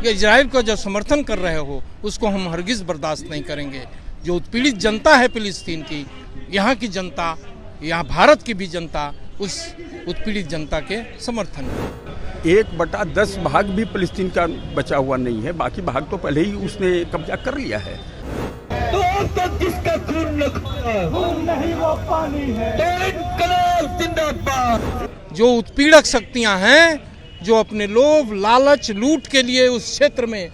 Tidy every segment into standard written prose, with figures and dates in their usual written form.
या इजराइल को जो समर्थन कर रहे हो उसको हम हरगिज़ बर्दाश्त नहीं करेंगे। जो उत्पीड़ित जनता है फिलिस्तीन की, यहाँ की जनता, यहाँ भारत की भी जनता उस उत्पीड़ित जनता के समर्थन में। 1/10 भाग भी फिलिस्तीन का बचा हुआ नहीं है, बाकी भाग तो पहले ही उसने कब्जा कर लिया है। तो जिसका खून नहीं वो पानी है। जिंदाबाद। जो उत्पीड़क शक्तियां हैं, जो अपने लोभ, लालच, लूट के लिए उस क्षेत्र में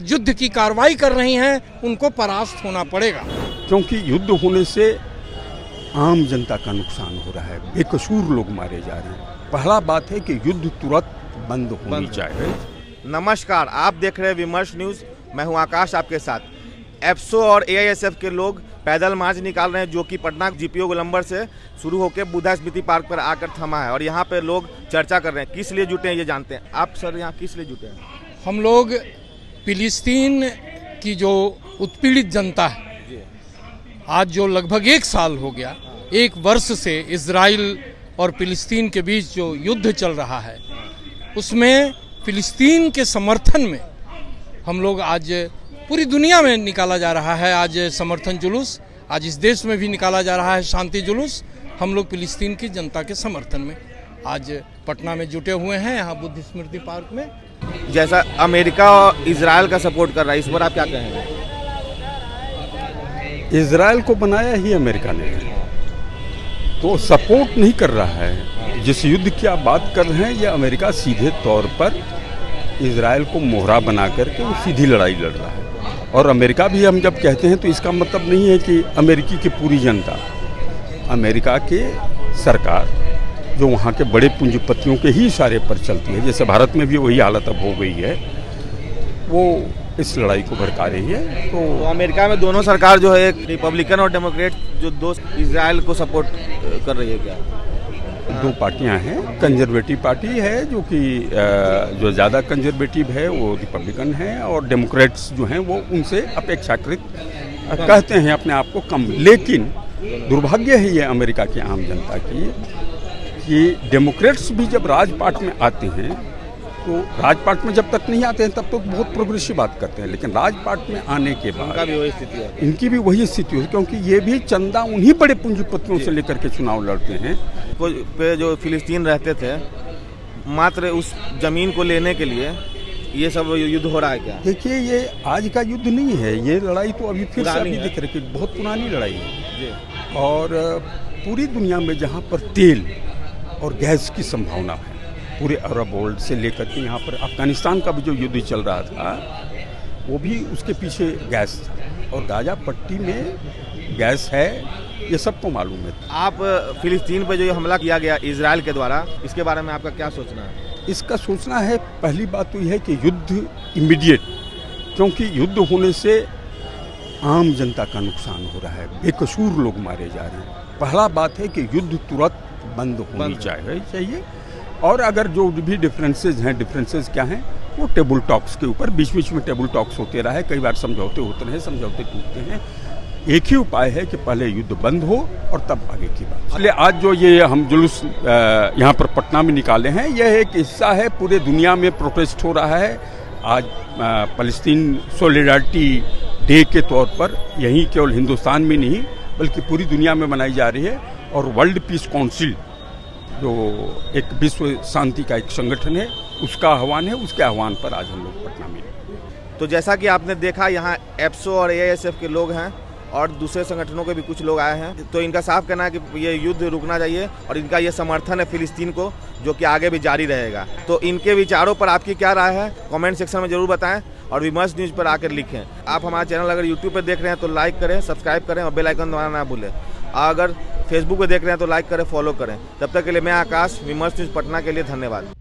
युद्ध की कार्रवाई कर रही हैं, उनको परास्त होना पड़ेगा। क्योंकि युद्ध होने से आम जनता का नुकसान हो रहा है, बेकसूर लोग मारे जा रहे हैं। पहला बात है कि युद्ध तुरंत बंद होनी चाहिए। नमस्कार, आप देख रहे हैं विमर्श न्यूज़। मैं हूं आकाश आपके साथ। एप्सो और एआईएसएफ के लोग पैदल मार्च निकाल रहे हैं, जो कि पटना जीपीओ गोलंबर से शुरू होकर बुद्धा स्मृति पार्क पर आकर थमा है। और यहाँ पे लोग चर्चा कर रहे हैं। किस लिए जुटे हैं ये जानते हैं आप सर? यहाँ किस लिए जुटे हैं? हम लोग फिलिस्तीन की जो उत्पीड़ित जनता है, आज जो लगभग 1 साल हो गया, 1 वर्ष से इजराइल और फिलिस्तीन के बीच जो युद्ध चल रहा है, उसमें फिलिस्तीन के समर्थन में हम लोग आज पूरी दुनिया में निकाला जा रहा है। आज समर्थन जुलूस, आज इस देश में भी निकाला जा रहा है शांति जुलूस। हम लोग फिलिस्तीन की जनता के समर्थन में आज पटना में जुटे हुए हैं, यहाँ बुद्ध स्मृति पार्क में। जैसा अमेरिका और इजराइल का सपोर्ट कर रहा है, इस पर आप क्या कहेंगे? इजराइल को बनाया ही अमेरिका ने, तो सपोर्ट नहीं कर रहा है। जिस युद्ध की आप बात कर रहे हैं, ये अमेरिका सीधे तौर पर इजराइल को मोहरा बना करके वो सीधी लड़ाई लड़ रहा है। और अमेरिका भी हम जब कहते हैं तो इसका मतलब नहीं है कि अमेरिकी की पूरी जनता, अमेरिका के सरकार जो वहाँ के बड़े पूंजीपतियों के ही इशारे पर चलती है, जैसे भारत में भी वही हालत अब हो गई है, वो इस लड़ाई को भड़का रही है। तो अमेरिका में दोनों सरकार जो है, एक रिपब्लिकन और डेमोक्रेट, जो दो इजराइल को सपोर्ट कर रही है क्या? 2 पार्टियां हैं। कंजर्वेटिव पार्टी है जो कि जो ज़्यादा कंजर्वेटिव है वो रिपब्लिकन है, और डेमोक्रेट्स जो हैं वो उनसे अपेक्षाकृत कहते हैं अपने आप को कम। लेकिन दुर्भाग्य है ये अमेरिका की आम जनता की कि डेमोक्रेट्स भी जब राजपाट में आते हैं, तो राजपाट में जब तक नहीं आते हैं तब तो बहुत प्रोग्रेसिव बात करते हैं, लेकिन राजपाट में आने के बाद इनकी भी वही स्थिति है, क्योंकि ये भी चंदा उन्हीं बड़े पूंजीपतियों से लेकर के चुनाव लड़ते हैं। पे जो फिलिस्तीन रहते थे, मात्र उस जमीन को लेने के लिए ये सब युद्ध हो रहा है क्या? देखिए, ये आज का युद्ध नहीं है, ये लड़ाई तो अभी फिर से अभी दिख रही है, बहुत पुरानी लड़ाई है। और पूरी दुनिया में जहाँ पर तेल और गैस की संभावना है, पूरे अरब वर्ल्ड से लेकर के यहाँ पर अफगानिस्तान का भी जो युद्ध चल रहा था, वो भी उसके पीछे गैस था। और गाजा पट्टी में गैस है, ये सबको मालूम है। आप फिलिस्तीन पे जो हमला किया गया इजराइल के द्वारा, इसके बारे में आपका क्या सोचना है? इसका सोचना है, पहली बात तो यह है कि युद्ध इमीडिएट, क्योंकि युद्ध होने से आम जनता का नुकसान हो रहा है, बेकसूर लोग मारे जा रहे हैं। पहला बात है कि युद्ध तुरंत बंद होनी चाहिए। और अगर जो भी डिफरेंसेस हैं, डिफरेंसेस क्या हैं, वो टेबल टॉक्स के ऊपर, बीच बीच में टेबल टॉक्स होते रहे, कई बार समझौते होते रहे, समझौते टूटते हैं। एक ही उपाय है कि पहले युद्ध बंद हो और तब आगे की बात। इसलिए आज जो ये हम जुलूस यहाँ पर पटना में निकाले हैं, यह एक हिस्सा है, पूरे दुनिया में प्रोटेस्ट हो रहा है। आज फ़लस्तीन सॉलिडारिटी डे के तौर पर यहीं केवल हिंदुस्तान में नहीं बल्कि पूरी दुनिया में मनाई जा रही है। और वर्ल्ड पीस काउंसिल जो एक विश्व शांति का एक संगठन है, उसका आह्वान है, उसके आह्वान पर आज हम लोग पटना में। तो जैसा कि आपने देखा, यहाँ एप्सो और एआईएसएफ के लोग हैं और दूसरे संगठनों के भी कुछ लोग आए हैं। तो इनका साफ कहना है कि ये युद्ध रुकना चाहिए और इनका ये समर्थन है फिलिस्तीन को, जो कि आगे भी जारी रहेगा। तो इनके विचारों पर आपकी क्या राय है, कमेंट सेक्शन में जरूर बताएं और विमर्श न्यूज़ पर आकर लिखें। आप हमारा चैनल अगर यूट्यूब पर देख रहे हैं तो लाइक करें, सब्सक्राइब करें और बेल आइकन दबाना ना भूलें। अगर फेसबुक पर देख रहे हैं तो लाइक करें, फॉलो करें। तब तक के लिए मैं आकाश, विमर्श न्यूज़ पटना के लिए धन्यवाद।